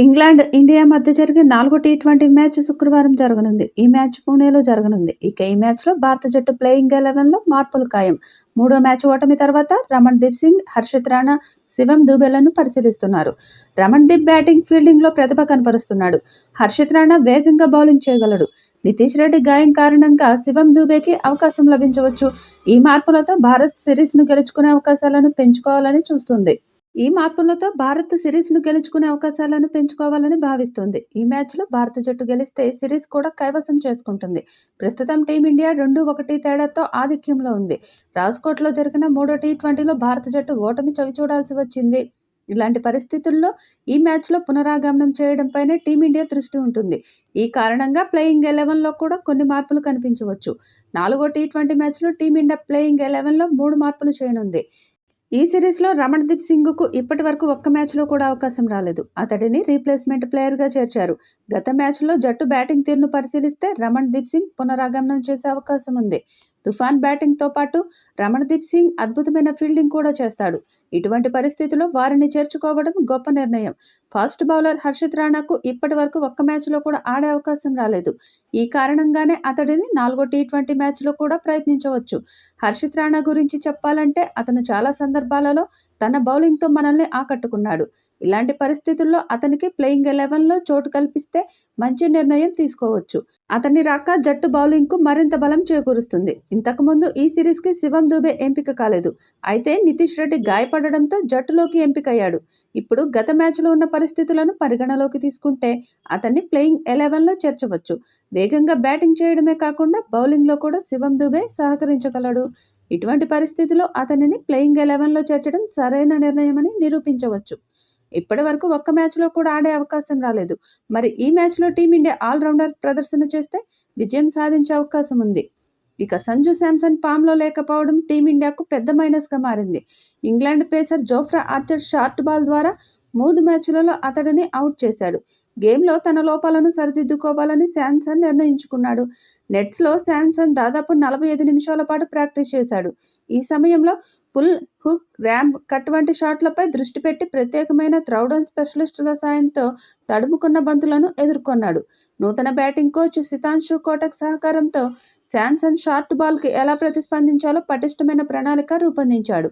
England, India మధ్య జరిగే 4 T20 match శుక్రవారం జరగనుంది. ఈ మ్యాచ్ పుణెలో జరగనుంది. ఇక ఈ మ్యాచ్లో భారత జట్టు ప్లేయింగ్ 11లో మార్పులు ఖాయం. మూడో మ్యాచ్ ఓటమి తర్వాత రమణ్దీప్ సింగ్, హర్షిత్ రాణా, శివం దూబేలను పరిశీలిస్తున్నారు. రమణ్దీప్ బ్యాటింగ్, ఫీల్డింగ్లో ప్రతిభ కనపరుస్తున్నాడు. హర్షిత్ రాణా వేగంగా బౌలింగ్ చేయగలడు. నితీష్ రెడ్డి గాయం కారణంగా శివం దూబేకి అవకాశం లభించవచ్చు. ఈ మార్పులతో భారత్ సిరీస్ను గెలుచుకునే అవకాశాలను పెంచుకోవాలని చూస్తుంది. ఈ మార్పులతో భారత్ సిరీస్ను గెలుచుకునే అవకాశాలను పెంచుకోవాలని భావిస్తోంది. ఈ మ్యాచ్లో భారత జట్టు గెలిస్తే సిరీస్ కూడా కైవసం చేసుకుంటుంది. ప్రస్తుతం టీమిండియా 2-1 తేడాతో ఆధిక్యంలో ఉంది. రాజ్కోట్లో జరిగిన మూడో టీ20లో భారత జట్టు ఓటమి చవిచూడాల్సి వచ్చింది. ఇలాంటి పరిస్థితుల్లో ఈ మ్యాచ్లో పునరాగమనం చేయడంపైనే టీమిండియా దృష్టి ఉంటుంది. ఈ కారణంగా ప్లేయింగ్ 11లో కూడా కొన్ని మార్పులు కనిపించవచ్చు. 4వ టీ20 మ్యాచ్లో టీమిండియా ప్లేయింగ్ 11లో 3 మార్పులు చేయనుంది. ఈ సిరీస్లో రమణ్దీప్ సింగ్కు ఇప్పటి వరకు ఒక్క మ్యాచ్లో కూడా అవకాశం రాలేదు. అతడిని రీప్లేస్మెంట్ ప్లేయర్గా చేర్చారు. గత మ్యాచ్లో జట్టు బ్యాటింగ్ తీరును పరిశీలిస్తే రమణ్దీప్ సింగ్ పునరాగమనం చేసే అవకాశం ఉంది. తుఫాన్ బ్యాటింగ్తో పాటు రమణ్దీప్ సింగ్ అద్భుతమైన ఫీల్డింగ్ కూడా చేస్తాడు. ఇటువంటి పరిస్థితుల్లో వారిని చేర్చుకోవడం గొప్ప నిర్ణయం. ఫాస్ట్ బౌలర్ హర్షిత్ రాణాకు ఇప్పటి వరకు ఒక్క మ్యాచ్లో కూడా ఆడే అవకాశం రాలేదు. ఈ కారణంగానే అతడిని 4వ టీ20 మ్యాచ్లో కూడా ప్రయత్నించవచ్చు. హర్షిత్ రాణా గురించి చెప్పాలంటే అతను చాలా సందర్భాలలో తన బౌలింగ్తో మనల్ని ఆకట్టుకున్నాడు. ఇలాంటి పరిస్థితుల్లో అతనికి ప్లేయింగ్ 11లో చోటు కల్పిస్తే మంచి నిర్ణయం తీసుకోవచ్చు. అతని రాక జట్టు బౌలింగ్కు మరింత బలం చేకూరుస్తుంది. ఇంతకుముందు ఈ సిరీస్కి శివం దూబే ఎంపిక కాలేదు. అయితే నితీష్ రెడ్డి గాయపడడంతో జట్టులోకి ఎంపికయ్యాడు. ఇప్పుడు గత మ్యాచ్లో ఉన్న పరిస్థితులను పరిగణలోకి తీసుకుంటే అతన్ని ప్లేయింగ్ 11లో చేర్చవచ్చు. వేగంగా బ్యాటింగ్ చేయడమే కాకుండా బౌలింగ్లో కూడా శివం దూబే సహకరించగలడు. ఇటువంటి పరిస్థితిలో అతనిని ప్లేయింగ్ 11లో చేర్చడం సరైన నిర్ణయమని నిరూపించవచ్చు. ఇప్పటి వరకు ఒక్క మ్యాచ్లో కూడా ఆడే అవకాశం రాలేదు. మరి ఈ మ్యాచ్లో టీమిండియా ఆల్రౌండర్ ప్రదర్శన చేస్తే విజయం సాధించే అవకాశం ఉంది. ఇక సంజు శాంసన్ ఫామ్లో లేకపోవడం టీమిండియాకు పెద్ద మైనస్గా మారింది. England pacer Jofra Archer short ball ద్వారా 3 మ్యాచ్లలో అతడిని అవుట్ చేశాడు. గేమ్లో తన లోపాలను సరిదిద్దుకోవాలని శాంసన్ నిర్ణయించుకున్నాడు. నెట్స్లో శాంసన్ దాదాపు 45 నిమిషాల పాటు ప్రాక్టీస్ చేశాడు. ఈ సమయంలో పుల్, హుక్, ర్యాంప్ కట్ వంటి షాట్లపై దృష్టి పెట్టి ప్రత్యేకమైన త్రౌడౌన్ స్పెషలిస్టుల సాయంతో తడుముకున్న బంతులను ఎదుర్కొన్నాడు. నూతన బ్యాటింగ్ కోచ్ సితాంశు కోటక్ సహకారంతో శాంసన్ షార్ట్ బాల్కి ఎలా ప్రతిస్పందించాలో పటిష్టమైన ప్రణాళిక రూపొందించాడు.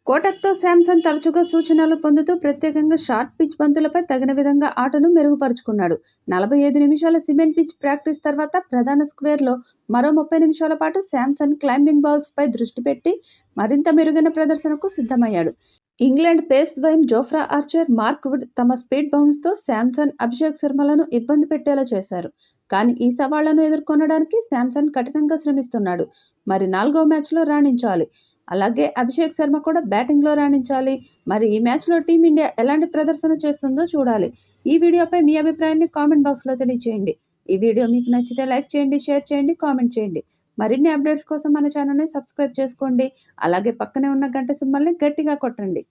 కోటక్తో శాంసన్ తరచుగా సూచనలు పొందుతూ ప్రత్యేకంగా షార్ట్ పిచ్ బంతులపై తగిన విధంగా ఆటను మెరుగుపరుచుకున్నాడు. 45 నిమిషాల సిమెంట్ పిచ్ ప్రాక్టీస్ తర్వాత ప్రధాన స్క్వేర్లో మరో 30 నిమిషాల పాటు శాంసన్ క్లైంబింగ్ బాల్స్పై దృష్టి పెట్టి మరింత మెరుగైన ప్రదర్శనకు సిద్ధమయ్యాడు. ఇంగ్లాండ్ పేస్ ద్వయం జోఫ్రా ఆర్చర్, మార్క్ వుడ్ తమ స్పీడ్ బౌన్స్తో శాంసన్, అభిషేక్ శర్మలను ఇబ్బంది పెట్టేలా చేశారు. కానీ ఈ సవాళ్లను ఎదుర్కొనడానికి శాంసన్ కఠినంగా శ్రమిస్తున్నాడు. మరి 4వ మ్యాచ్లో రాణించాలి. అలాగే అభిషేక్ శర్మ కూడా బ్యాటింగ్లో రాణించాలి. మరి ఈ మ్యాచ్లో టీమిండియా ఎలాంటి ప్రదర్శన చేస్తుందో చూడాలి. ఈ వీడియోపై మీ అభిప్రాయాన్ని కామెంట్ బాక్స్లో తెలియజేయండి. ఈ వీడియో మీకు నచ్చితే లైక్ చేయండి, షేర్ చేయండి, కామెంట్ చేయండి. మరిన్ని అప్డేట్స్ కోసం మన ఛానల్ని సబ్స్క్రైబ్ చేసుకోండి. అలాగే పక్కనే ఉన్న గంట సింబల్ని గట్టిగా కొట్టండి.